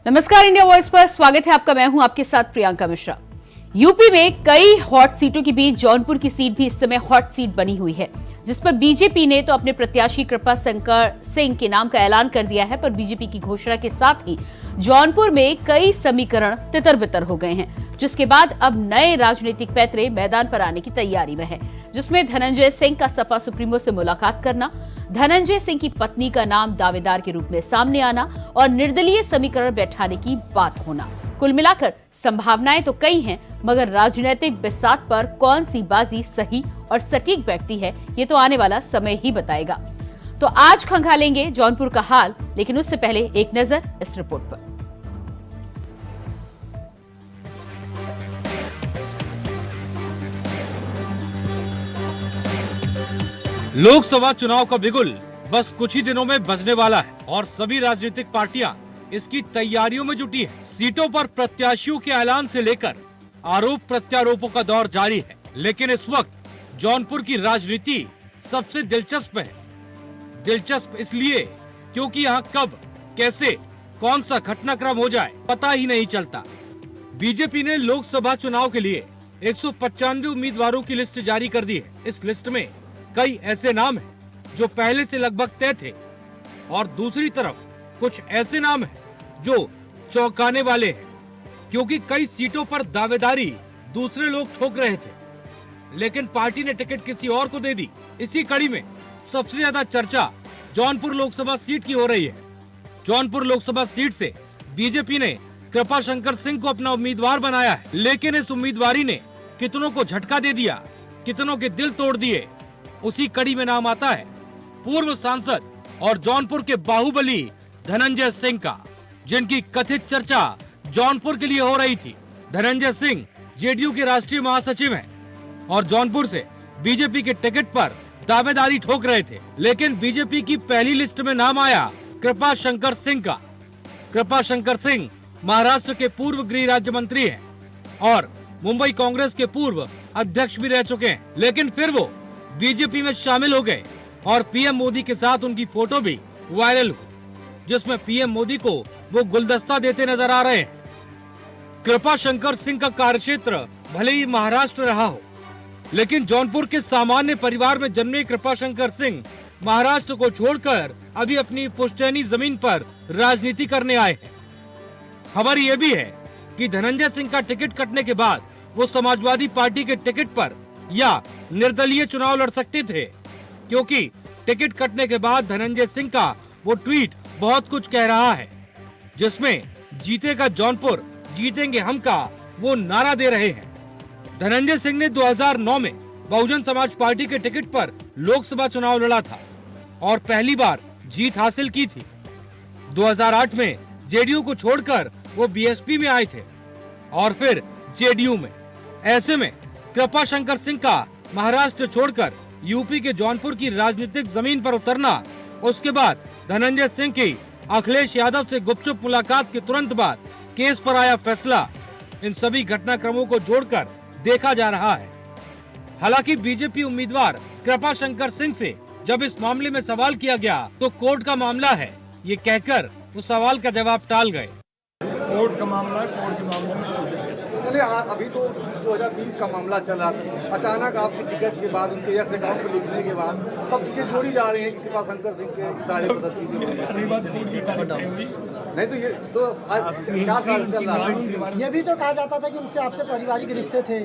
नमस्कार, India voice पर स्वागत है आपका। मैं हूं आपके साथ प्रियंका मिश्रा। यूपी में कई हॉट सीटों के बीच जौनपुर की सीट भी इस समय हॉट सीट बनी हुई है, जिस पर बीजेपी ने तो अपने प्रत्याशी कृपा शंकर सिंह के नाम का ऐलान कर दिया है। पर बीजेपी की घोषणा के साथ ही जौनपुर में कई समीकरण तितर-बितर हो गए हैं, जिसके बाद अब नए राजनीतिक पैतरे मैदान पर आने की तैयारी में है, जिसमें धनंजय सिंह का सपा सुप्रीमो से मुलाकात करना, धनंजय सिंह की पत्नी का नाम दावेदार के रूप में सामने आना और निर्दलीय समीकरण बैठाने की बात होना। कुल मिलाकर संभावनाएं तो कई हैं, मगर राजनीतिक बिसात पर कौन सी बाजी सही और सटीक बैठती है, ये तो आने वाला समय ही बताएगा। तो आज खंगालेंगे जौनपुर का हाल, लेकिन उससे पहले एक नजर इस रिपोर्ट पर। लोकसभा चुनाव का बिगुल बस कुछ ही दिनों में बजने वाला है और सभी राजनीतिक पार्टियां इसकी तैयारियों में जुटी है। सीटों पर प्रत्याशियों के ऐलान से लेकर आरोप प्रत्यारोपों का दौर जारी है, लेकिन इस वक्त जौनपुर की राजनीति सबसे दिलचस्प है। दिलचस्प इसलिए क्योंकि यहाँ कब, कैसे, कौन सा घटनाक्रम हो जाए पता ही नहीं चलता। बीजेपी ने लोकसभा चुनाव के लिए 195 उम्मीदवारों की लिस्ट जारी कर दी है। इस लिस्ट में कई ऐसे नाम हैं जो पहले से लगभग तय थे और दूसरी तरफ कुछ ऐसे नाम हैं जो चौंकाने वाले हैं, क्योंकि कई सीटों पर दावेदारी दूसरे लोग ठोक रहे थे, लेकिन पार्टी ने टिकट किसी और को दे दी। इसी कड़ी में सबसे ज्यादा चर्चा जौनपुर लोकसभा सीट की हो रही है। जौनपुर लोकसभा सीट से बीजेपी ने कृपा शंकर सिंह को अपना उम्मीदवार बनाया है, लेकिन इस उम्मीदवारी ने कितनों को झटका दे दिया, कितनों के दिल तोड़ दिए। उसी कड़ी में नाम आता है पूर्व सांसद और जौनपुर के बाहुबली धनंजय सिंह का, जिनकी कथित चर्चा जौनपुर के लिए हो रही थी। धनंजय सिंह जेडीयू के राष्ट्रीय महासचिव हैं और जौनपुर से बीजेपी के टिकट पर दावेदारी ठोक रहे थे, लेकिन बीजेपी की पहली लिस्ट में नाम आया कृपा शंकर सिंह का। कृपा शंकर सिंह महाराष्ट्र के पूर्व गृह राज्य मंत्री हैं और मुंबई कांग्रेस के पूर्व अध्यक्ष भी रह चुके हैं, लेकिन फिर वो बीजेपी में शामिल हो गए और पीएम मोदी के साथ उनकी फोटो भी वायरल हुई, जिसमें पीएम मोदी को वो गुलदस्ता देते नजर आ रहे हैं। कृपा शंकर सिंह का कार्यक्षेत्र भले ही महाराष्ट्र रहा हो, लेकिन जौनपुर के सामान्य परिवार में जन्मे कृपा शंकर सिंह महाराष्ट्र को छोड़कर अभी अपनी पुश्तैनी जमीन पर राजनीति करने आए हैं। खबर ये भी है कि धनंजय सिंह का टिकट कटने के बाद वो समाजवादी पार्टी के टिकट पर या निर्दलीय चुनाव लड़ सकते थे, क्योंकि टिकट कटने के बाद धनंजय सिंह का वो ट्वीट बहुत कुछ कह रहा है, जिसमें जीतेगा जौनपुर, जीतेंगे हम का वो नारा दे रहे हैं। धनंजय सिंह ने 2009 में बहुजन समाज पार्टी के टिकट पर लोकसभा चुनाव लड़ा था और पहली बार जीत हासिल की थी। 2008 में जेडीयू को छोड़कर वो बीएसपी में आए थे और फिर जेडीयू में। ऐसे में कृपा शंकर सिंह का महाराष्ट्र छोड़कर यूपी के जौनपुर की राजनीतिक जमीन पर उतरना, उसके बाद धनंजय सिंह की अखिलेश यादव से गुपचुप मुलाकात के तुरंत बाद केस पर आया फैसला, इन सभी घटनाक्रमों को जोड़कर देखा जा रहा है। हालांकि बीजेपी उम्मीदवार कृपा शंकर सिंह से जब इस मामले में सवाल किया गया तो कोर्ट का मामला है ये कहकर उस सवाल का जवाब टाल गए। कोर्ट का मामला है, कोर्ट के मामले में कोई नहीं कह सकता। अभी तो 2020 का मामला चल रहा था, अचानक आपकी टिकट के बाद उनके यस अकाउंट पर लिखने के बाद सब चीजें जोड़ी जा रही हैं कि कृपा शंकर सिंह के सारे सब चीजें। अगली बात कोर्ट की तारीफ नहीं हुई। नहीं तो ये तो आज 4 साल चल रहा है। ये भी तो कहा जाता था कि उनसे आपसे पारिवारिक रिश्ते थे,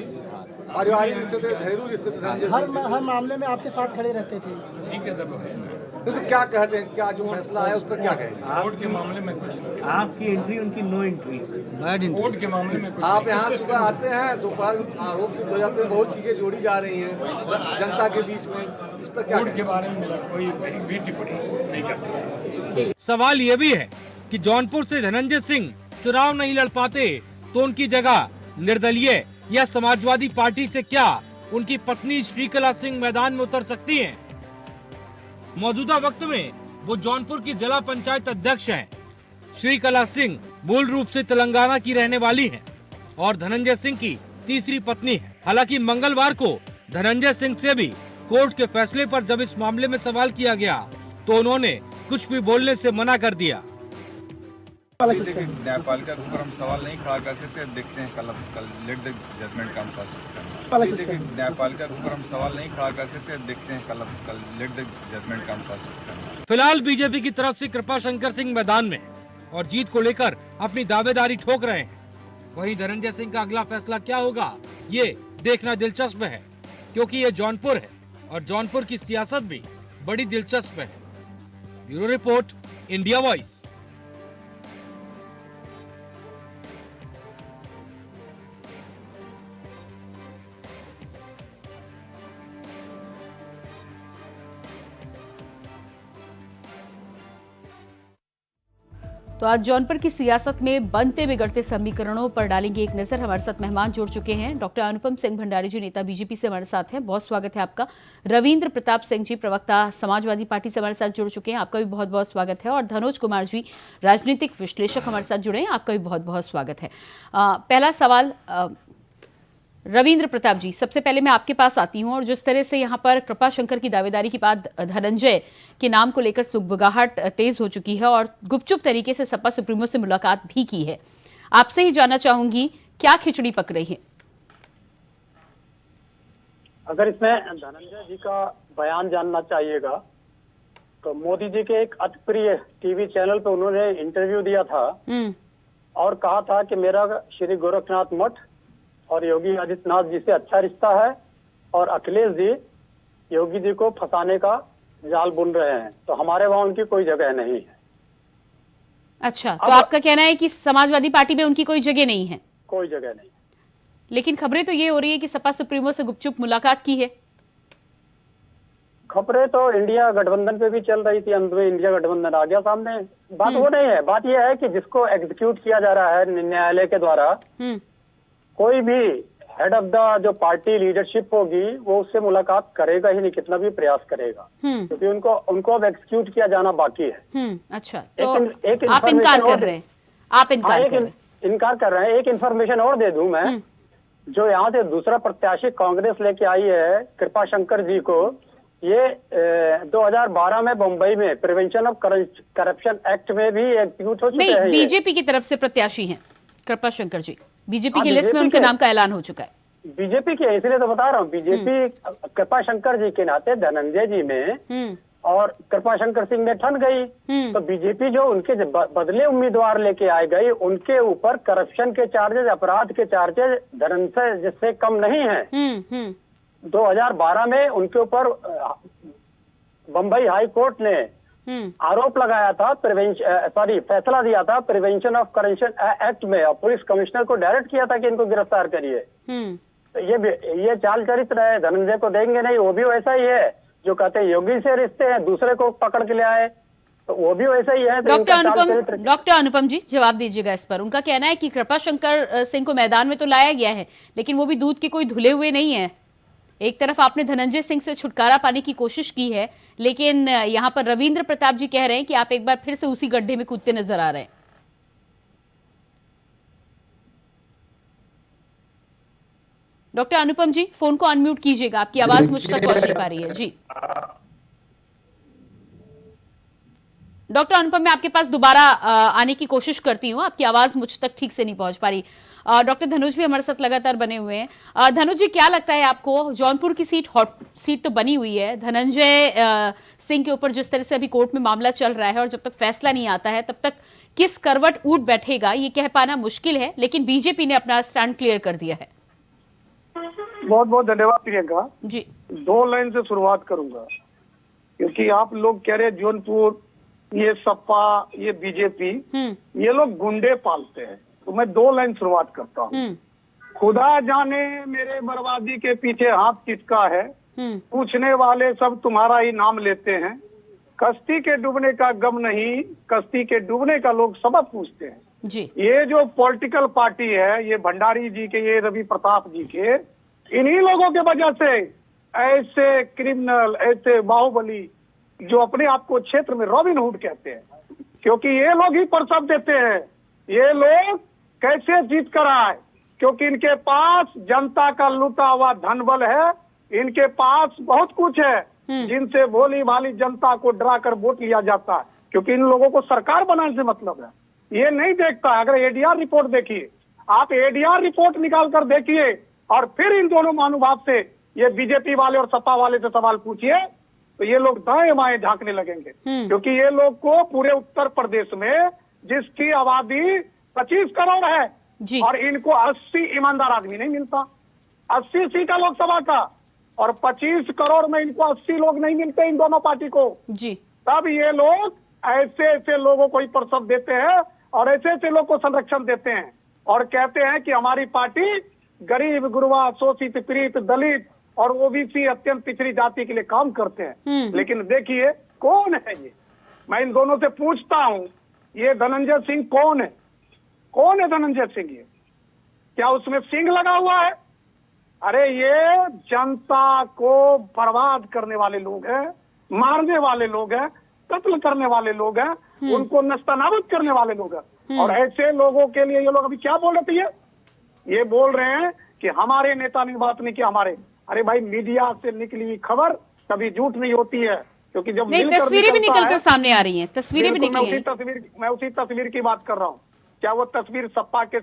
पारिवारिक रिश्ते थे, घरेलू रिश्ते थे, हर मामले में आपके साथ खड़े रहते थे। ठीक है, तब है ना। तो क्या कहते हैं, क्या जो फैसला आया उस पर क्या कहें? कोर्ट के मामले में कुछ नहीं। आपकी एंट्री उनकी नो एंट्री, कोर्ट के मामले में कुछ आप नहीं। यहाँ सुबह आते हैं, दोपहर आरोप सिद्ध हो जाते हैं, बहुत चीजें जोड़ी जा रही हैं जनता के बीच में, इस पर क्या कोर्ट के बारे में मेरा कोई भी टिप्पणी नहीं कर सकता। सवाल ये भी है कि जौनपुर से धनंजय सिंह चुनाव नहीं लड़ पाते तो उनकी जगह निर्दलीय या समाजवादी पार्टी से क्या उनकी पत्नी श्रीकला सिंह मैदान में उतर सकती हैं? मौजूदा वक्त में वो जौनपुर की जिला पंचायत अध्यक्ष हैं। श्रीकला सिंह मूल रूप से तेलंगाना की रहने वाली हैं और धनंजय सिंह की तीसरी पत्नी है। हालांकि मंगलवार को धनंजय सिंह से भी कोर्ट के फैसले पर जब इस मामले में सवाल किया गया तो उन्होंने कुछ भी बोलने से मना कर दिया। देखिए, न्यायपालिका के ऊपर हम सवाल नहीं खड़ा कर सकते, देखते हैं कल let the judgment come first. देखिए, न्यायपालिका के ऊपर हम सवाल नहीं खड़ा कर सकते, देखते हैं कल let the judgment come first. फिलहाल बीजेपी की तरफ से कृपा शंकर सिंह मैदान में और जीत को लेकर अपनी दावेदारी ठोक रहे हैं। वहीं धनंजय सिंह का अगला फैसला क्या होगा, ये देखना दिलचस्प है, क्योंकि ये जौनपुर है और जौनपुर की सियासत भी बड़ी दिलचस्प है। Bureau report, India voice. तो आज जौनपुर की सियासत में बनते बिगड़ते समीकरणों पर डालेंगे एक नजर। हमारे साथ मेहमान जुड़ चुके हैं। डॉक्टर अनुपम सिंह भंडारी जी, नेता बीजेपी से हमारे साथ हैं, बहुत स्वागत है आपका। रविंद्र प्रताप सिंह जी, प्रवक्ता समाजवादी पार्टी से हमारे साथ जुड़ चुके हैं, आपका भी बहुत बहुत स्वागत है। और धनोज कुमार जी, राजनीतिक विश्लेषक हमारे साथ जुड़े हैं, आपका भी बहुत बहुत स्वागत है। पहला सवाल रविंद्र प्रताप जी, सबसे पहले मैं आपके पास आती हूं। और जिस तरह से यहां पर कृपा शंकर की दावेदारी के बाद धनंजय के नाम को लेकर सुगबुगाहट तेज हो चुकी है और गुपचुप तरीके से सपा सुप्रीमो से मुलाकात भी की है, आपसे ही जानना चाहूंगी क्या खिचड़ी पक रही है? अगर इसमें धनंजय जी का बयान जानना चाहिएगा तो मोदी जी के एक अति प्रिय टीवी चैनल पे उन्होंने इंटरव्यू दिया था और कहा था कि मेरा श्री गोरखनाथ मठ और योगी आदित्यनाथ जी से अच्छा रिश्ता है और अखिलेश जी योगी जी को फंसाने का जाल बुन रहे हैं, तो हमारे वहां उनकी कोई जगह नहीं है। अच्छा, तो आपका कहना है कि समाजवादी पार्टी में उनकी कोई जगह नहीं है? कोई जगह नहीं। लेकिन खबरें तो ये हो रही है कि सपा सुप्रीमो से गुपचुप मुलाकात की है। खबरें तो इंडिया गठबंधन पे भी चल रही थी, अंत में इंडिया गठबंधन आ गया सामने। बात वो नहीं है, बात यह है कि जिसको एग्जीक्यूट किया जा रहा है न्यायालय के द्वारा, कोई भी हेड ऑफ द जो पार्टी लीडरशिप होगी वो उससे मुलाकात करेगा ही नहीं, कितना भी प्रयास करेगा, क्योंकि उनको अब एग्जीक्यूट किया जाना बाकी है। अच्छा, तो आप इनकार कर रहे हैं? आप इनकार कर रहे हैं? इनकार कर रहे हैं। एक इन्फॉर्मेशन और दे दूं मैं, जो यहाँ से दूसरा प्रत्याशी कांग्रेस लेके आई है कृपा शंकर जी को, ये 2012 में मुंबई में प्रिवेंशन ऑफ करप्शन एक्ट में भी एग्जीक्यूट हो चुके हैं। नहीं, बीजेपी की तरफ से प्रत्याशी हैं कृपा शंकर जी, बीजेपी की लिस्ट में उनके नाम का ऐलान हो चुका है। बीजेपी के, इसलिए तो बता रहा हूँ, बीजेपी कृपा शंकर जी के नाते धनंजय जी में और कृपा शंकर सिंह में ठन गई, तो बीजेपी जो उनके बदले उम्मीदवार लेके आए गई, उनके ऊपर करप्शन के चार्जेस, अपराध के चार्जेस धनंजय जिससे कम नहीं है। 2012 में उनके ऊपर बम्बई हाई कोर्ट ने आरोप लगाया था, फैसला दिया था प्रिवेंशन ऑफ करप्शन एक्ट में, और पुलिस कमिश्नर को डायरेक्ट किया था कि इनको गिरफ्तार करिए। तो ये चाल चरित्र है, धनंजय को देंगे नहीं। वो भी वैसा ही है जो कहते हैं योगी से रिश्ते हैं, दूसरे को पकड़ के ले आए, तो वो भी वैसा ही है। डॉक्टर अनुपम जी, जवाब दीजिएगा इस पर। उनका कहना है कि कृपा शंकर सिंह को मैदान में तो लाया गया है, लेकिन वो भी दूध के कोई धुले हुए नहीं है। एक तरफ आपने धनंजय सिंह से छुटकारा पाने की कोशिश की है, लेकिन यहाँ पर रविंद्र प्रताप जी कह रहे हैं कि आप एक बार फिर से उसी गड्ढे में कूदते नजर आ रहे हैं। डॉक्टर अनुपम जी, फोन को अनम्यूट कीजिएगा, आपकी आवाज मुझ तक पहुंच नहीं पा रही है। जी डॉक्टर अनुपम, मैं आपके पास दोबारा आने की कोशिश करती हूँ, आपकी आवाज मुझ तक ठीक से नहीं पहुंच पा रही। डॉक्टर धनुष भी हमारे साथ लगातार बने हुए हैं। धनुष जी, क्या लगता है आपको, जौनपुर की सीट हॉट सीट तो बनी हुई है, धनंजय सिंह के ऊपर जिस तरह से अभी कोर्ट में मामला चल रहा है और जब तक फैसला नहीं आता है तब तक किस करवट ऊट बैठेगा ये कह पाना मुश्किल है, लेकिन बीजेपी ने अपना स्टैंड क्लियर कर दिया है। बहुत बहुत धन्यवाद प्रियंका जी। 2 लाइन से शुरुआत करूंगा, क्योंकि आप लोग कह रहे जौनपुर, ये सपा, ये बीजेपी, ये लोग गुंडे पालते हैं, तो मैं 2 लाइन शुरुआत करता हूँ। खुदा जाने मेरे बर्बादी के पीछे हाथ किसका है, पूछने वाले सब तुम्हारा ही नाम लेते हैं, कश्ती के डूबने का गम नहीं, कश्ती के डूबने का लोग सबक पूछते हैं। जी। ये जो पॉलिटिकल पार्टी है, ये भंडारी जी के, ये रवि प्रताप जी के, इन्हीं लोगों के वजह से ऐसे क्रिमिनल, ऐसे बाहुबली जो अपने आप को क्षेत्र में रॉबिन हुड कहते हैं, क्योंकि ये लोग ही प्रसव देते हैं। ये लोग कैसे जीत कर आए, क्योंकि इनके पास जनता का लूटा हुआ धन बल है, इनके पास बहुत कुछ है जिनसे भोली भाली जनता को डरा कर वोट लिया जाता है, क्योंकि इन लोगों को सरकार बनाने से मतलब है। ये नहीं देखता। अगर एडीआर रिपोर्ट देखिए, आप एडीआर रिपोर्ट निकाल कर देखिए और फिर इन दोनों महानुभाव से, ये बीजेपी वाले और सपा वाले से सवाल पूछिए, तो ये लोग दाएं बाएं झांकने लगेंगे। क्योंकि ये लोग को पूरे उत्तर प्रदेश में जिसकी आबादी 25 करोड़ है जी। और इनको 80 ईमानदार आदमी नहीं मिलता, 80 सीट है लोकसभा का, और 25 करोड़ में इनको 80 लोग नहीं मिलते इन दोनों पार्टी को जी। तब ये लोग ऐसे ऐसे लोगों को ही प्रसव देते हैं और ऐसे ऐसे लोग को संरक्षण देते हैं और कहते हैं कि हमारी पार्टी गरीब गुरबा शोषित पीड़ित दलित और ओबीसी अत्यंत पिछड़ी जाति के लिए काम करते हैं। लेकिन देखिए कौन है ये, मैं इन दोनों से पूछता हूं, ये धनंजय सिंह कौन है? कौन है धनंजय सिंह? ये क्या उसमें सिंह लगा हुआ है? अरे ये जनता को बर्बाद करने वाले लोग हैं, मारने वाले लोग हैं, कत्ल करने वाले लोग हैं, उनको नस्तनाबूद करने वाले लोग हैं। और ऐसे लोगों के लिए ये लोग अभी क्या बोल रहे थे? ये बोल रहे हैं कि हमारे नेता ने बात नहीं की हमारे। अरे भाई, मीडिया से निकली हुई खबर कभी झूठ नहीं होती है, क्योंकि जब नहीं, तस्वीरें भी निकलकर सामने आ रही हैं, तस्वीरें भी निकली हैं। मैं उसी तस्वीर की बात कर रहा हूँ। क्या वो तस्वीर सपा के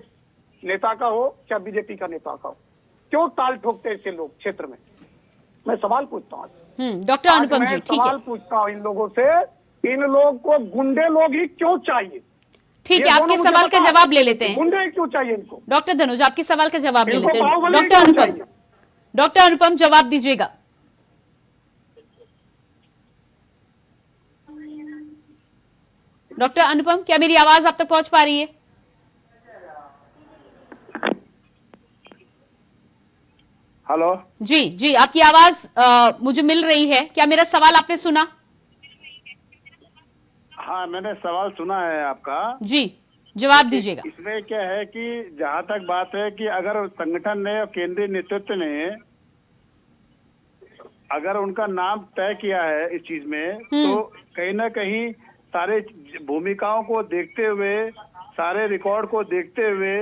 नेता का हो, क्या बीजेपी का नेता का हो? क्यों ताल ठोकते ऐसे लोग क्षेत्र में? मैं सवाल पूछता हूँ डॉक्टर अनुपम जी, ठीक है, सवाल पूछता हूँ इन लोगों से, इन लोग को गुंडे लोग ही क्यों चाहिए? ठीक है, आपके सवाल का जवाब ले लेते हैं। गुंडे क्यों चाहिए इनको? डॉक्टर धनुज, आपके सवाल का जवाब ले लेते हैं। डॉक्टर डॉक्टर अनुपम जवाब दीजिएगा। डॉक्टर अनुपम, क्या मेरी आवाज आप तक पहुंच पा रही है? हेलो जी जी, आपकी आवाज मुझे मिल रही है। क्या मेरा सवाल आपने सुना? हाँ, मैंने सवाल सुना है आपका। जी, जवाब दीजिएगा। इसमें क्या है कि जहाँ तक बात है कि अगर संगठन ने और केंद्रीय नेतृत्व ने अगर उनका नाम तय किया है इस चीज में, तो कहीं ना कहीं सारे भूमिकाओं को देखते हुए, सारे रिकॉर्ड को देखते हुए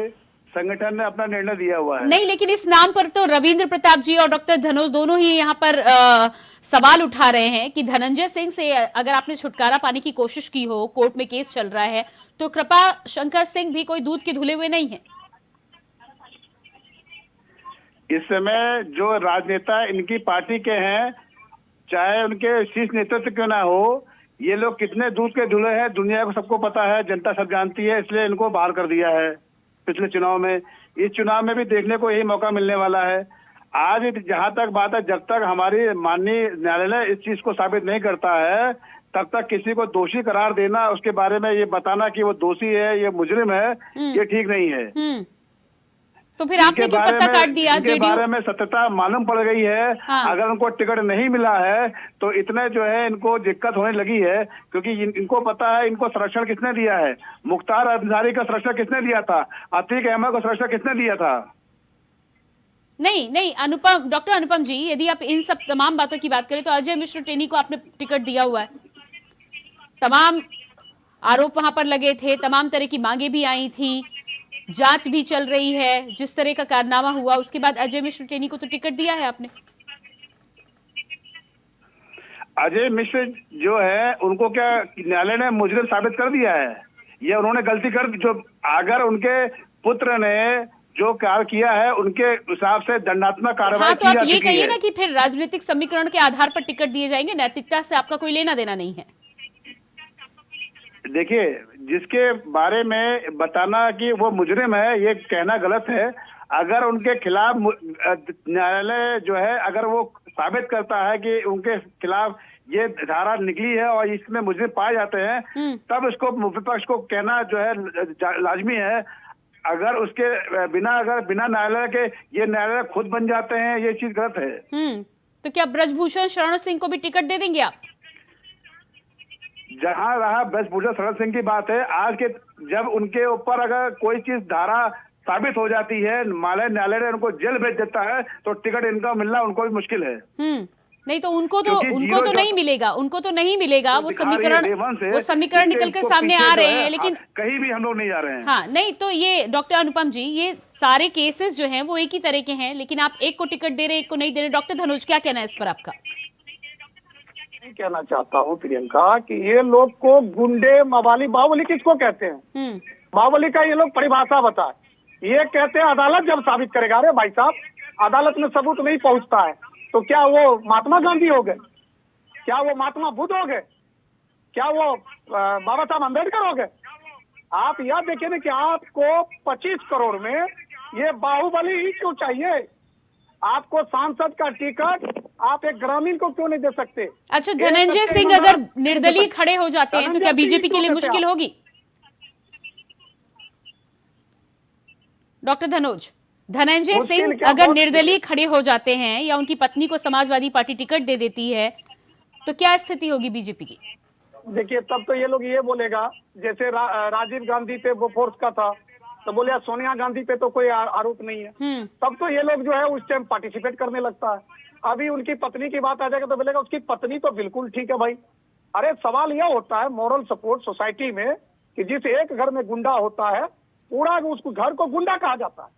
संगठन ने अपना निर्णय दिया हुआ है। नहीं, लेकिन इस नाम पर तो रविंद्र प्रताप जी और डॉक्टर धनुष दोनों ही यहाँ पर सवाल उठा रहे हैं कि धनंजय सिंह से अगर आपने छुटकारा पाने की कोशिश की हो, कोर्ट में केस चल रहा है, तो कृपा शंकर सिंह भी कोई दूध के धुले हुए नहीं है। इस समय जो राजनेता इनकी पार्टी के हैं, चाहे उनके शीर्ष नेतृत्व क्यों ना हो, ये लोग कितने दूध के धुले हैं दुनिया को सबको पता है, जनता सब जानती है, इसलिए इनको बाहर कर दिया है पिछले चुनाव में। इस चुनाव में भी देखने को यही मौका मिलने वाला है। आज जहां तक बात है, जब तक हमारी माननीय न्यायालय इस चीज को साबित नहीं करता है, तब तक किसी को दोषी करार देना, उसके बारे में ये बताना कि वो दोषी है, ये मुजरिम है, ये ठीक नहीं है। तो फिर आपने क्यों पत्ता काट दिया? इनके बारे में सत्यता मालूम पड़ गई है। हाँ। अगर उनको टिकट नहीं मिला है तो इतने जो है इनको दिक्कत होने लगी है, क्योंकि इनको पता है इनको संरक्षण किसने दिया है। मुख्तार अंसारी का संरक्षण किसने दिया था? अतीक अहमद को संरक्षण किसने दिया था? नहीं, अनुपम, डॉक्टर अनुपम जी, यदि आप इन सब तमाम बातों की बात करें तो अजय मिश्र टेनी को आपने टिकट दिया हुआ है, तमाम आरोप वहां पर लगे थे, तमाम तरह की मांगे भी आई थी, जांच भी चल रही है, जिस तरह का कारनामा हुआ उसके बाद अजय मिश्र टेनी को तो टिकट दिया है आपने। अजय मिश्र जो है उनको क्या न्यायालय ने मुजरिम साबित कर दिया है? ये उन्होंने गलती कर, जो अगर उनके पुत्र ने जो कार्य किया है उनके हिसाब से दंडात्मक कार्रवाई हाँ, तो आप ये कहिए ना कि फिर राजनीतिक समीकरण के आधार पर टिकट दिए जाएंगे, नैतिकता से आपका कोई लेना देना नहीं है। देखिए, जिसके बारे में बताना कि वो मुजरिम है, ये कहना गलत है। अगर उनके खिलाफ न्यायालय जो है अगर वो साबित करता है कि उनके खिलाफ ये धारा निकली है और इसमें मुजरिम पाए जाते हैं, तब उसको विपक्ष को कहना जो है लाजमी है। अगर उसके बिना न्यायालय के ये न्यायालय खुद बन जाते हैं, ये चीज गलत है। तो क्या ब्रजभूषण शरण सिंह को भी टिकट दे देंगे आप? जहां रहा ब्रजभूषण शरण सिंह की बात है, आज के जब उनके ऊपर अगर कोई चीज धारा साबित हो जाती है, न्यायालय ने उनको जेल भेज देता है, तो टिकट इनका मिलना उनको भी मुश्किल है। नहीं तो उनको तो नहीं मिलेगा, उनको तो नहीं मिलेगा। वो समीकरण निकल कर सामने आ रहे हैं, लेकिन कहीं भी हम लोग नहीं जा रहे हैं। हाँ, नहीं तो ये डॉक्टर अनुपम जी, ये सारे केसेस जो हैं वो एक ही तरह के हैं, लेकिन आप एक को टिकट दे रहे हैं, एक को नहीं दे रहे। डॉक्टर धनुष, क्या कहना है इस पर आपका? कहना चाहता हूँ प्रियंका कि ये लोग को गुंडे, मवाली, बाहुबली किसको कहते हैं? बाहुबली का ये लोग परिभाषा बताए। ये कहते हैं अदालत जब साबित करेगा। अरे भाई साहब, अदालत में सबूत नहीं पहुंचता है तो क्या वो महात्मा गांधी हो गए? क्या वो महात्मा बुद्ध हो गए? क्या वो बाबा साहब अम्बेडकर हो गए? आप यह देखिए ना कि आपको 25 करोड़ में ये बाहुबली ही क्यों चाहिए? आपको सांसद का टिकट आप एक ग्रामीण को क्यों नहीं दे सकते? अच्छा, धनंजय सिंह अगर निर्दलीय खड़े हो जाते हैं तो क्या बीजेपी के लिए मुश्किल होगी? डॉक्टर धनोज, धनंजय सिंह अगर निर्दलीय खड़े हो जाते हैं या उनकी पत्नी को समाजवादी पार्टी टिकट दे देती है तो क्या स्थिति होगी बीजेपी की? देखिए, तब तो ये लोग ये बोलेगा जैसे राजीव गांधी पे बोफोर्स का था तो बोले सोनिया गांधी पे तो कोई आरोप नहीं है। तब तो ये लोग जो है उस टाइम पार्टिसिपेट करने लगता है। अभी उनकी पत्नी की बात आ जाएगा तो बोलेगा उसकी पत्नी तो बिल्कुल ठीक है भाई। अरे सवाल यह होता है मॉरल सपोर्ट सोसाइटी में कि जिस एक घर में गुंडा होता है पूरा उसको घर को गुंडा कहा जाता है,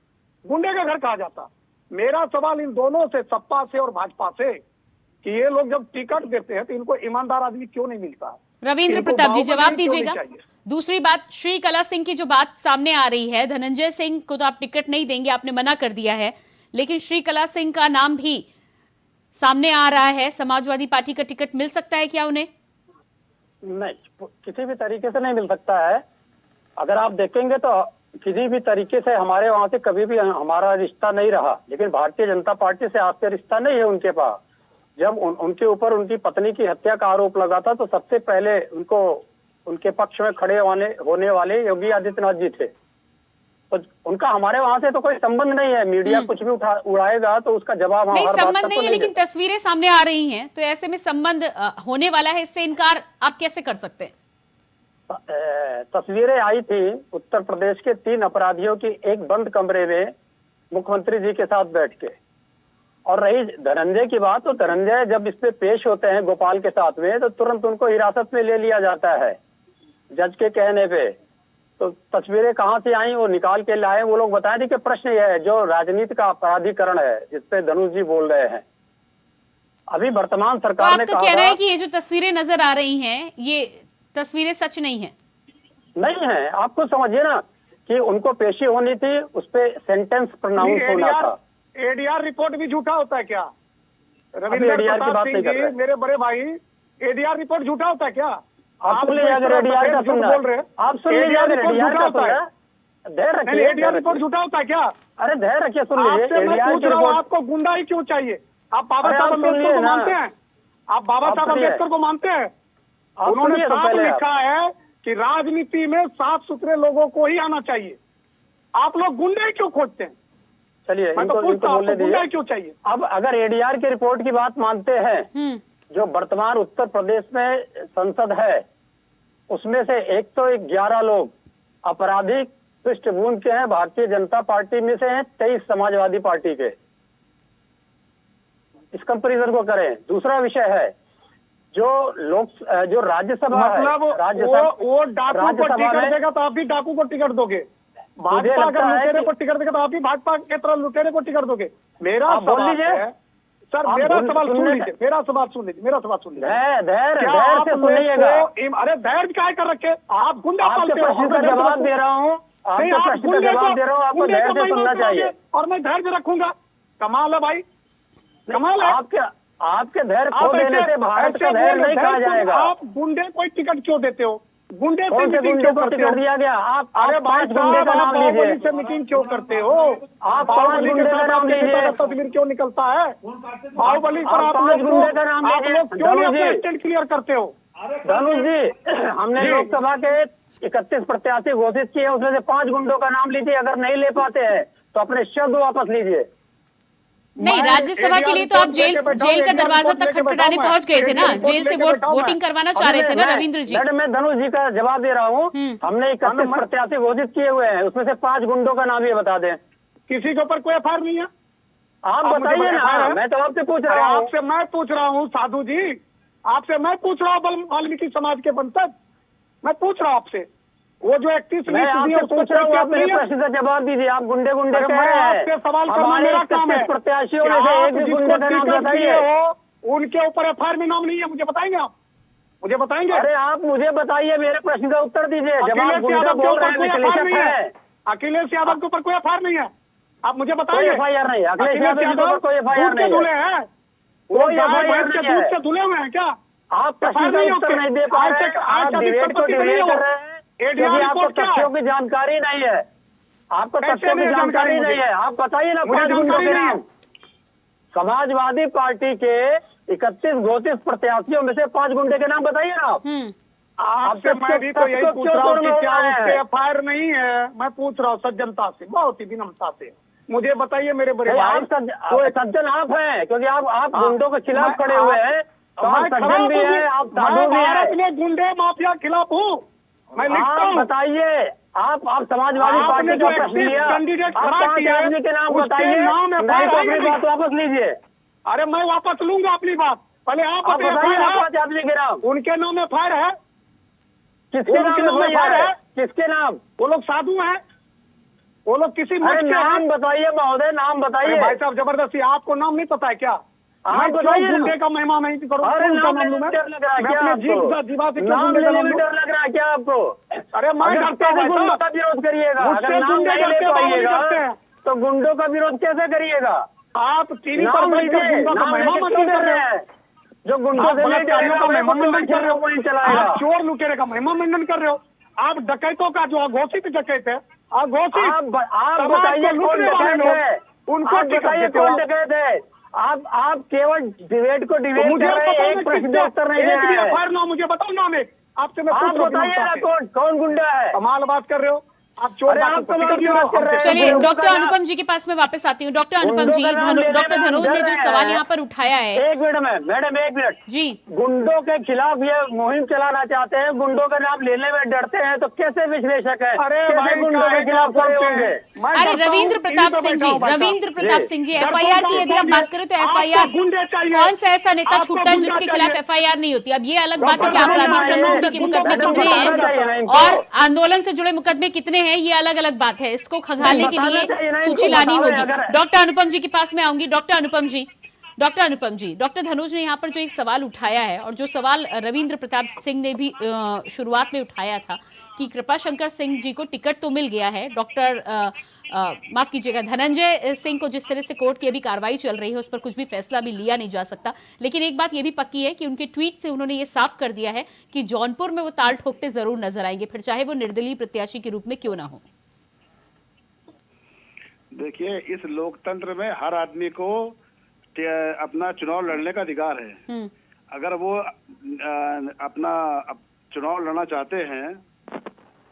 गुंडे का घर कहा जाता है। मेरा सवाल इन दोनों से, सपा से और भाजपा से, कि ये लोग जब टिकट देते हैं तो इनको ईमानदार आदमी क्यों नहीं मिलता है? रविंद्र प्रताप जी जवाब दीजिएगा। दूसरी बात, श्री कला सिंह की जो बात सामने आ रही है, धनंजय सिंह को तो आप टिकट नहीं देंगे, आपने मना कर दिया है, लेकिन श्री कला सिंह का नाम भी सामने आ रहा है। समाजवादी पार्टी का टिकट मिल सकता है क्या उन्हें? नहीं, किसी भी तरीके से नहीं मिल सकता है। अगर आप देखेंगे तो किसी भी तरीके से हमारे वहां से कभी भी हमारा रिश्ता नहीं रहा, लेकिन भारतीय जनता पार्टी से आपसे रिश्ता नहीं है उनके पास। जब उनके ऊपर उनकी पत्नी की हत्या का आरोप लगा था तो सबसे पहले उनको उनके पक्ष में खड़े होने वाले योगी आदित्यनाथ जी थे। तो उनका हमारे वहां से तो कोई संबंध नहीं है। मीडिया कुछ भी उड़ाएगा तो उसका जवाब नहीं, संबंध नहीं है, लेकिन तस्वीरें सामने आ रही हैं तो ऐसे में संबंध होने वाला है, इससे इनकार आप कैसे कर सकते हैं? तस्वीरें आई थी उत्तर प्रदेश के 3 अपराधियों की एक बंद कमरे में मुख्यमंत्री जी के साथ बैठ के। और रही धनंजय की बात, तो धनंजय जब इस पे पेश होते हैं गोपाल के साथ में तो तुरंत उनको हिरासत में ले लिया जाता है जज के कहने पे। तो तस्वीरें कहाँ से आई वो निकाल के लाए, वो लोग बताए थे कि प्रश्न यह है जो राजनीति का अपराधीकरण है जिसपे धनुष जी बोल रहे हैं। अभी वर्तमान सरकार ने कहा, आपका कहना है कि ये जो तस्वीरें नजर आ रही हैं ये तस्वीरें सच नहीं है? नहीं है, आपको समझिए ना कि उनको पेशी होनी थी, उस पे सेंटेंस प्रोनाउंस होना था। एडीआर रिपोर्ट भी झूठा होता है क्या? रविंद्र प्रताप सिंह जी, मेरे बड़े भाई, एडीआर रिपोर्ट झूठा होता है क्या? आप सुन लीजिए अगर एडीआर का सुन बोल रहे हैं, आप सुन लीजिए अगर एडीआर का सुन रहे हैं, धैर्य रखिए। एडीआर रिपोर्ट झूठा होता है क्या? अरे धैर्य रखिए, सुन लीजिए। एडीआर की रिपोर्ट, आपको गुंडा ही क्यों चाहिए? आप बाबा साहब अम्बेडकर को मानते हैं? आप बाबा साहब अम्बेडकर को मानते हैं? उन्होंने साफ लिखा है कि राजनीति में साफ सुथरे लोगों को ही आना चाहिए। आप लोग गुंडे ही क्यों खोजते हैं? चलिए, मैं तो पूछता हूं, गुंडा क्यों चाहिए? अब अगर एडीआर की रिपोर्ट की बात मानते हैं, जो वर्तमान उत्तर प्रदेश में संसद है उसमें से 111 लोग आपराधिक पृष्ठभूमि के हैं, भारतीय जनता पार्टी में से हैं, 23 समाजवादी पार्टी के। इस कंपैरिजन को करें। दूसरा विषय है जो राज्यसभा मतलब वो डाकू को टिकट देगा तो आप भी डाकू को टिकट दोगे। भाजपा अगर लुटेरे को टिकट देगा तो आप भी भाजपा के तरह लुटेरे को टिकट दोगे। मेरा सवाल है सर, मेरा सवाल सुन लीजिए, मेरा सवाल सुन लीजिए। धैर्य से सुनिएगा। अरे धैर्य क्या कर रखे आप? गुंडा पालते हो। प्रश्न का जवाब दे रहा हूँ, आपके प्रश्न का जवाब दे रहा हूँ, आपको धैर्य से सुनना चाहिए। और मैं धैर्य रखूंगा। कमाल है भाई, कमाल है। आपके धैर्य खो देने से भारत का धैर्य नहीं कहा जाएगा। आप गुंडे को टिकट क्यों देते हो? गुंडे से मीटिंग क्यों करते हो? दिया गया। आप अरे 5 गुंडे का नाम लीजिए। से मीटिंग क्यों करते हो? आप 5 गुंडे का नाम लीजिए। तस्वीर क्यों निकलता है बाहुबली पर? आप 5 गुंडे का नाम लीजिए। क्यों नहीं स्टैंड क्लियर करते हो? धनुष जी, हमने लोकसभा के 31 प्रत्याशी घोषित किए, उसमें से 5 गुंडों का नाम लीजिए। अगर नहीं ले पाते हैं तो अपने शब्द वापस लीजिए। नहीं, राज्यसभा के लिए तो आप जेल का दरवाजा तक खटखटाने पहुंच गए थे ना, जेल से वोटिंग करवाना चाह रहे थे ना रविंद्र जी। मैं धनुष जी का जवाब दे रहा हूँ। हमने 31 प्रत्याशी घोषित किए हुए हैं, उसमें से 5 गुंडों का नाम ये बता दें। किसी के ऊपर कोई एफआईआर नहीं है? आप बताइए ना, मैं तो आपसे पूछ रहा हूँ। आपसे मैं पूछ रहा हूँ साधु जी, आपसे मैं पूछ रहा हूँ वाल्मीकि समाज के वंशज, मैं पूछ रहा हूँ आपसे। वो जो 31 पूछ रहा हूँ, आप मेरे प्रश्न का जवाब दीजिए। आप गुंडे कह रहे हैं। आपसे सवाल करना मेरा काम है। प्रत्याशियों में से एक भी गुंडे का नाम बताइए। उनके ऊपर एफआईआर में नाम नहीं है, मुझे बताएंगे आप? मुझे बताएंगे? अरे आप मुझे बताइए, मेरे प्रश्न का उत्तर दीजिए। जब आप अखिलेश गुंडा यादव के बोल रहे ऊपर हैं, कोई एफआईआर निकलेशक नहीं है। है। अखिलेश यादव के ऊपर कोई एफआईआर नहीं है, आप मुझे कोई बताइए। एफआईआर नहीं है, अखिलेश यादव के ऊपर कोई एफआईआर दूध के नहीं धुले है। हैं, कोई एफआईआर भैंस के नहीं दूध है। से धुले हुए हैं क्या? आप प्रश्न एफआईआर का नहीं उत्तर होते। नहीं दे पा आज रहे तक हैं, आप डिबेट को डिबेट कर रहे हैं क्योंकि आपको रिपोर्ट क्या है? तथ्यों की जानकारी नहीं है। आपको कैसे तथ्यों की नहीं जानकारी जानकारी नहीं है। आप बताइए ना मुझे 5 गुंडों जानकारी के नहीं है। नाम। समाजवादी पार्टी के 31-32 प्रत्याशियों में से 5 गुंडे के नाम बताइए ना आप। आपसे आप मैं भी तो यही क्यों पूछ रहा हूँ कि तोड़ क्या रहे उसके हैं? एफआईआर नहीं है? मैं पूछ रहा हूँ सज्जनता से, बहुत ही विनम्रता से मुझे बताइए मेरे बड़े नहीं, भाई। आप सज्जन आप हैं क्योंकि आप हाँ, गुंडों के खिलाफ मैं- खड़े हुए हैं। तो आप मैं खड़ा सज्जन भी हूँ, हैं, आप साधु मैं भी भारत हैं। में गुंडे माफिया के खिलाफ हूँ, मैं लिखता आप हूँ। बताइए, आप समाजवादी आपने पार्टी जो का प्रश्न एक्सिस लिया, कैंडिडेट आप खड़ा 5 किया, आदमी के नाम उसके बताइए, नाम नहीं एफआईआर तो है अपनी या नहीं? बात वापस लीजिए। अरे मैं वापस लूंगा अपनी बात, पहले आप आप बताइए ना बताइए। 5 आदमी के नाम। उनके नाम एफआईआर है? किसके नाम एफआईआर है? किसके नाम? वो लोग साधु हैं, वो लोग किसी मत अरे के नाम हैं। बताइए महोदय, नाम अरे बताइए। भाई साहब जबरदस्ती, आपको नाम नहीं पता है क्या? आप मैं बताइए क्यों ना। गुंडे का महिमा नहीं करूँ? अरे कौन सा नाम नाम लूं लेने मैं? में डर लग रहा है मैं क्या अपने आपको? जीवा से क्यों नाम गुंडे का लेने नाम में लूं? डर लग रहा है क्या आपको? अरे मैं अगर डरता हूँ कैसे भाई गुंडों साहब। का विरोध करिएगा? मुझसे अगर नाम गुंडे नहीं ले डरते हैं, बाबू नहीं पाइएगा डरते हैं। तो गुंडों का विरोध कैसे करिएगा? आप टीवी पर नाम बैठकर लीजिए, गुंडों का नाम महिमा लेके मंडन क्यों कर डर रहे रहे हैं? हैं? जो गुंडों आप से नहीं बलात्कारियों का डरेगा महिमा वो मंडन कर रहे हो, नहीं चलाएगा। आप चोर लुटेरे का महिमा मंडन कर रहे हो, आप डकैतों का जो अघोषित डकैत है, अघोषित आप समाज बताइए को कौन लूटने वाले डकैत लोग, है? उनको आप टिकट बताइए देते हो कौन आप। डकैत है? आप केवल डिबेट को तो डिबेट मुझे कर रहे पता हैं, नहीं एक प्रश्न किससे- का उत्तर नहीं दे एक भी रहे हैं। एफआईआर नाम मुझे बताओ, नाम एक आपसे मैं आप पूछ रहा हूँ बताइए ना विनम्रता से। कौन गुंडा है? कमाल बात कर रहे हो आप, चोर अरे बातों आप को कमाल टिकट की दे बात रहे हो, कर रहे हैं। चलिए गुंडों डॉक्टर का नाम- अनुपम जी के पास मैं वापस आती हूँ। डॉक्टर अनुपम गुंडों जी, का नाम लेने डॉक्टर में हम धनोज ने डर जो रहे सवाल हैं। यहाँ पर उठाया है। एक मिनट में मैडम, एक मिनट जी, गुंडों के खिलाफ ये मुहिम चलाना चाहते हैं, गुंडों का नाम लेने में डरते हैं, तो कैसे विश्लेषक है? अरे कैसे भाई गुंडों के खिलाफ खड़े होंगे? अरे रविंद्र प्रताप सिंह जी, रविंद्र प्रताप सिंह जी, एफआईआर की यदि आप बात करें तो एफआईआर कौन सा ऐसा नेता छूटता है जिसके खिलाफ एफआईआर नहीं होती? अब ये अलग बात है कि आपराधिक पृष्ठभूमि के मुकदमे कितने हैं और आंदोलन से जुड़े मुकदमे कितने हैं, ये अलग अलग बात है। इसको खंगालने के लिए सूची लानी होगी। डॉक्टर अनुपम जी के पास मैं आऊंगी। डॉक्टर अनुपम जी, डॉक्टर धनोज ने यहाँ पर जो एक सवाल उठाया है और जो सवाल रविंद्र प्रताप सिंह ने भी शुरुआत में उठाया था कि कृपाशंकर सिंह जी को टिकट तो मिल गया है, माफ कीजिएगा धनंजय सिंह को जिस तरह से कोर्ट की अभी कार्रवाई चल रही है उस पर कुछ भी फैसला भी लिया नहीं जा सकता, लेकिन एक बात ये भी पक्की है कि उनके ट्वीट से उन्होंने ये साफ कर दिया है कि जौनपुर में वो ताल ठोकते जरूर नजर आएंगे, फिर चाहे वो निर्दलीय प्रत्याशी के रूप में क्यों ना हो। देखिए, इस लोकतंत्र में हर आदमी को अपना चुनाव लड़ने का अधिकार है। अगर वो अपना चुनाव लड़ना चाहते हैं,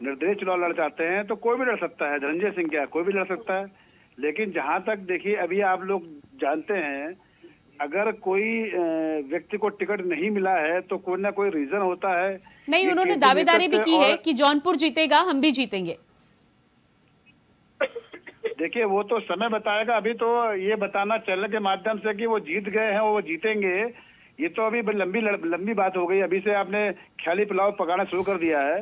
निर्दलीय चुनाव लड़ चाहते हैं, तो कोई भी लड़ सकता है। धनंजय सिंह क्या, कोई भी लड़ सकता है। लेकिन जहां तक देखिए, अभी आप लोग जानते हैं, अगर कोई व्यक्ति को टिकट नहीं मिला है तो कोई ना कोई रीजन होता है। नहीं, उन्होंने दावेदारी भी की है कि जौनपुर जीतेगा, हम भी जीतेंगे। देखिए, वो तो समय बताएगा। अभी तो ये बताना चैनल के माध्यम से कि वो जीत गए हैं, वो जीतेंगे, ये तो अभी लंबी बात हो गई। अभी से आपने ख्याली पुलाव पकाना शुरू कर दिया है।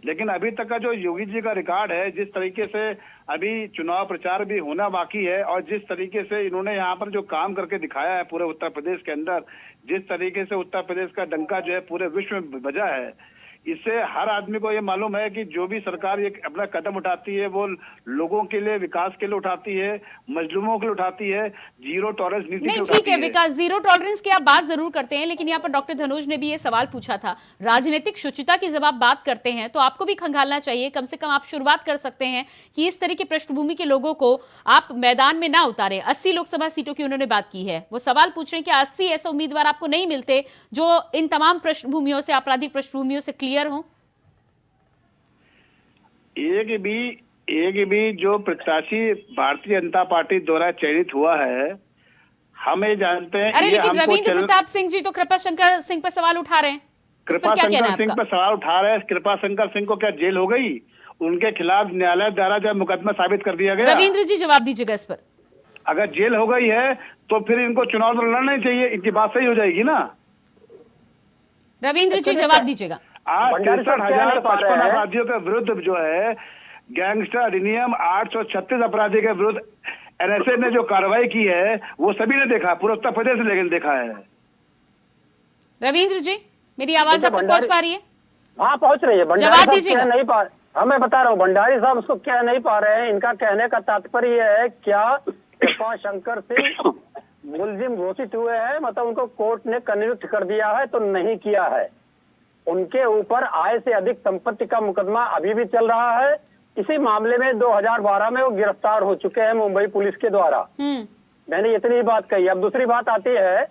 लेकिन अभी तक का जो योगी जी का रिकॉर्ड है, जिस तरीके से अभी चुनाव प्रचार भी होना बाकी है और जिस तरीके से इन्होंने यहाँ पर जो काम करके दिखाया है पूरे उत्तर प्रदेश के अंदर, जिस तरीके से उत्तर प्रदेश का डंका जो है पूरे विश्व में बजा है, इससे हर आदमी को ये मालूम है कि जो भी सरकार ये अपना कदम उठाती है वो लोगों के लिए, विकास के लिए उठाती है, मजलूमों के लिए उठाती है, जीरो टॉलरेंस नीति नहीं, ठीक है विकास, जीरो टॉलरेंस की आप बात जरूर करते हैं, लेकिन यहाँ पर डॉक्टर धनोज ने भी ये सवाल पूछा था, राजनीतिक शुचिता की जब आप बात करते हैं तो आपको भी खंगालना चाहिए। कम से कम आप शुरुआत कर सकते हैं कि इस तरह की पृष्ठभूमि के लोगों को आप मैदान में ना उतारें। 80 लोकसभा सीटों की उन्होंने बात की है, वो सवाल पूछ रहे हैं कि 80 ऐसे उम्मीदवार आपको नहीं मिलते जो इन तमाम पृष्ठभूमियों से, आपराधिक पृष्ठभूमियों से क्लियर हो। एक भी जो प्रत्याशी भारतीय जनता पार्टी द्वारा चयनित हुआ है, हम ये जानते हैं। अरे लेकिन रविंद्र प्रताप सिंह जी तो कृपाशंकर सिंह पर सवाल उठा रहे हैं। कृपाशंकर सिंह पर सवाल उठा रहे हैं। कृपाशंकर सिंह को क्या जेल हो गई? उनके खिलाफ न्यायालय द्वारा जब मुकदमा साबित कर दिया गया। रविंद्र जी जवाब दीजिएगा इस पर। अगर जेल हो गई है तो फिर इनको चुनाव लड़ना नहीं चाहिए, इनकी बात सही हो जाएगी ना। रविंद्र जी जवाब दीजिएगा। आज 63,055 अपराधियों के विरुद्ध जो है गैंगस्टर अधिनियम 836 अपराधी के विरुद्ध एनएसए ने जो कार्रवाई की है वो सभी ने देखा, पूरे उत्तर प्रदेश ने लेकिन देखा है। रविंद्र जी मेरी आवाज अब तक पहुंच पा रही है? हाँ पहुंच रही है। भंडारी जवाब साहब दीजिएगा। कह नहीं पा, हाँ मैं बता रहा हूँ, भंडारी साहब उसको कह नहीं पा रहे हैं। इनका कहने का तात्पर्य यह है, क्या कृपाशंकर सिंह मुलजिम घोषित हुए हैं, मतलब उनको कोर्ट ने कन्विक्ट कर दिया है? तो नहीं किया है। उनके ऊपर आय से अधिक संपत्ति का मुकदमा अभी भी चल रहा है। इसी मामले में 2012 में वो गिरफ्तार हो चुके हैं मुंबई पुलिस के द्वारा। मैंने इतनी ही बात कही। अब दूसरी बात आती है,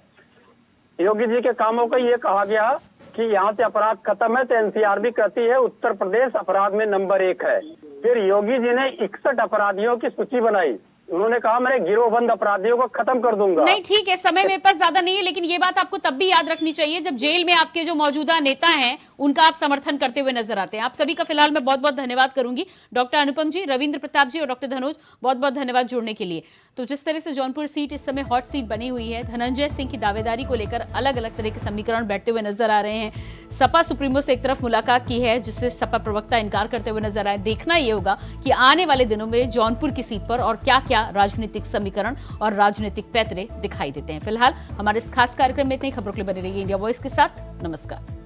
योगी जी के कामों को ये कहा गया कि यहाँ से अपराध खत्म है, तो एनसीआर भी कहती है उत्तर प्रदेश अपराध में नंबर 1 है। फिर योगी जी ने 61 अपराधियों की सूची बनाई। उन्होंने कहा मैं गिरोहबंद अपराधियों को खत्म कर दूंगा। नहीं ठीक है, समय मेरे पास ज्यादा नहीं है, लेकिन ये बात आपको तब भी याद रखनी चाहिए जब जेल में आपके जो मौजूदा नेता हैं उनका आप समर्थन करते हुए नजर आते हैं। आप सभी का फिलहाल मैं बहुत बहुत धन्यवाद करूंगी। डॉक्टर अनुपम जी, रविंद्र प्रताप जी और डॉक्टर धनोज, बहुत बहुत धन्यवाद जुड़ने के लिए। तो जिस तरह से जौनपुर सीट इस समय हॉट सीट बनी हुई है, धनंजय सिंह की दावेदारी को लेकर अलग अलग तरह के समीकरण बैठते हुए नजर आ रहे हैं। सपा सुप्रीमो से एक तरफ मुलाकात की है जिससे सपा प्रवक्ता इनकार करते हुए नजर आए। देखना यह होगा कि आने वाले दिनों में जौनपुर की सीट पर और क्या क्या राजनीतिक समीकरण और राजनीतिक पैतरे दिखाई देते हैं। फिलहाल हमारे इस खास कार्यक्रम में इतनी खबरों के लिए बने रहिए इंडिया वॉइस के साथ। नमस्कार।